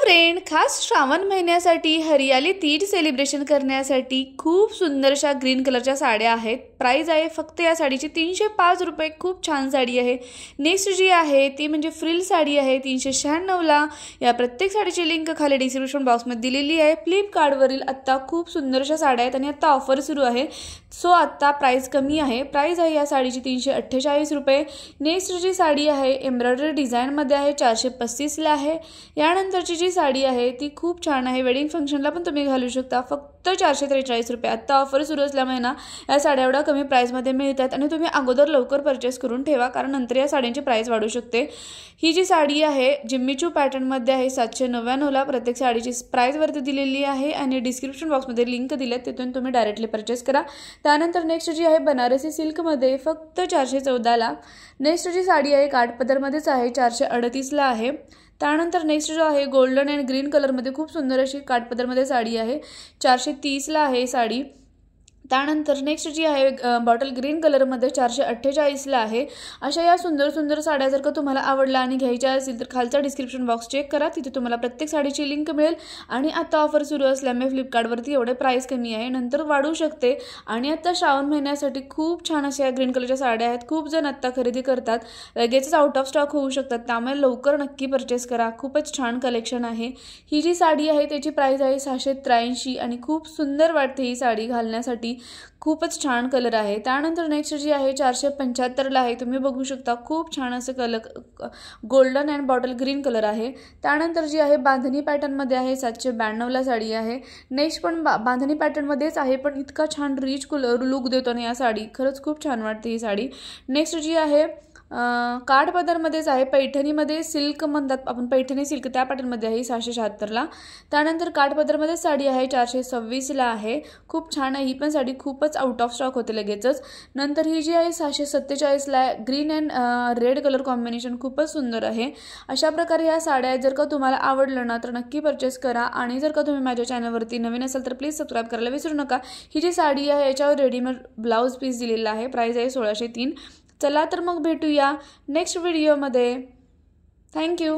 Friend, खास श्रावण महिन्यासाठी हरियाली तीज सेलिब्रेशन करण्यासाठी खूप सुंदर अशा ग्रीन कलरच्या साड्या आहेत। प्राइस आहे फक्त या साडीची 305 रुपये। खूप छान साडी आहे। नेक्स्ट जी आहे ती म्हणजे फ्रिल साडी आहे 396 ला। या प्रत्येक साडीची लिंक खाली डिस्क्रिप्शन बॉक्समध्ये दिलेली आहे। फ्लिपकार्टवरील आता खूप सुंदर अशा साड्या आहेत आणि आता ऑफर सुरू आहे, सो आता प्राइस कमी आहे। प्राइस आहे या साडीची 348 रुपये। नेक्स्ट जी साडी आहे एम्ब्रॉयडरी डिझाईनमध्ये आहे, 435 ला आहे। यानंतरची जी साडी आहे ती खूप छान आहे, वेडिंग फंक्शनला पण तुम्ही घालू शकता, फक्त 443 रुपये। आता ऑफर सुरू असल्यामुळे ना या साड्या एवढ्या कमी प्राइसमध्ये मिळतात आणि तुम्ही अगोदर लवकर परचेस करून ठेवा, कारण नंतर या साड्यांची प्राइस वाढू शकते। ही जी साडी आहे जिम्मीचू पॅटर्नमध्ये आहे, 799 ला। प्रत्येक साडीची प्राइस वरती दिलेली आहे आणि डिस्क्रिप्शन बॉक्समध्ये लिंक दिली आहे, तिथून तुम्ही डायरेक्टली परचेस करा। त्यानंतर नेक्स्ट जी आहे बनारसी सिल्कमध्ये फक्त 414 ला। नेक्स्ट जी साडी आहे काठपदरमध्येच आहे, 438 ला आहे। त्यानंतर नेक्स्ट जो आहे गोल्डन अँड ग्रीन कलरमध्ये खूप सुंदर अशी काठपदरमध्ये साडी आहे, 430 ला आहे साडी। त्यानंतर नेक्स्ट जी आहे बॉटल ग्रीन कलरमध्ये 448 ला आहे। अशा या सुंदर सुंदर साड्या जर का तुम्हाला आवडल्या आणि घ्यायच्या असतील तर खालचा डिस्क्रिप्शन बॉक्स चेक करा, तिथे तुम्हाला प्रत्येक साडीची लिंक मिळेल। आणि आता ऑफर सुरू असल्यामुळे फ्लिपकार्टवरती एवढे प्राइस कमी आहे, नंतर वाढू शकते। आणि आता श्रावण महिन्यासाठी खूप छान अशा ग्रीन कलरच्या साड्या आहेत, खूप जण आता खरेदी करतात, लगेचच आउट ऑफ स्टॉक होऊ शकतात, त्यामुळे लवकर नक्की परचेस करा। खूपच छान कलेक्शन आहे। ही जी साडी आहे त्याची प्राइस आहे 683 आणि खूप सुंदर वाटते ही साडी घालण्यासाठी, खूपच छान कलर आहे। त्यानंतर नेक्स्ट जी आहे 475 ला आहे, तुम्ही बघू शकता खूप छान असं colour golden and bottle green colour आहे। त्यानंतर जी आहे बांधणी पॅटर्नमध्ये आहे, 792 ला साडी आहे। नेक्स्ट पण बांधणी पॅटर्नमध्येच आहे, पण इतका छान रिच लुक देतो ना या साडी, खरंच खूप छान वाटते ही साडी। नेक्स्ट जी आहे काठपदरमध्येच आहे, पैठणीमध्ये सिल्क म्हणतात आपण, पैठणी सिल्क त्या पॅटर्नमध्ये आहे, 676 ला। त्यानंतर काठपदरमध्ये साडी आहे 426 ला आहे, खूप छान आहे ही पण साडी, खूपच आउट ऑफ स्टॉक होते लगेचच। नंतर ही जी आहे 647 ला, green and red colour combination खूपच सुंदर आहे। अशा प्रकारे या साड्या जर का तुम्हाला आवडलं ना तर नक्की परचेस करा। आणि जर का तुम्ही माझ्या चॅनलवरती नवीन असाल तर प्लीज सबस्क्राईब करायला विसरू नका। ही जी साडी आहे याच्यावर रेडीमेड ब्लाउज पीस दिलेला आहे, प्राइस आहे 1603। चला तर मग भेटूया नेक्स्ट व्हिडिओमध्ये। थँक्यू।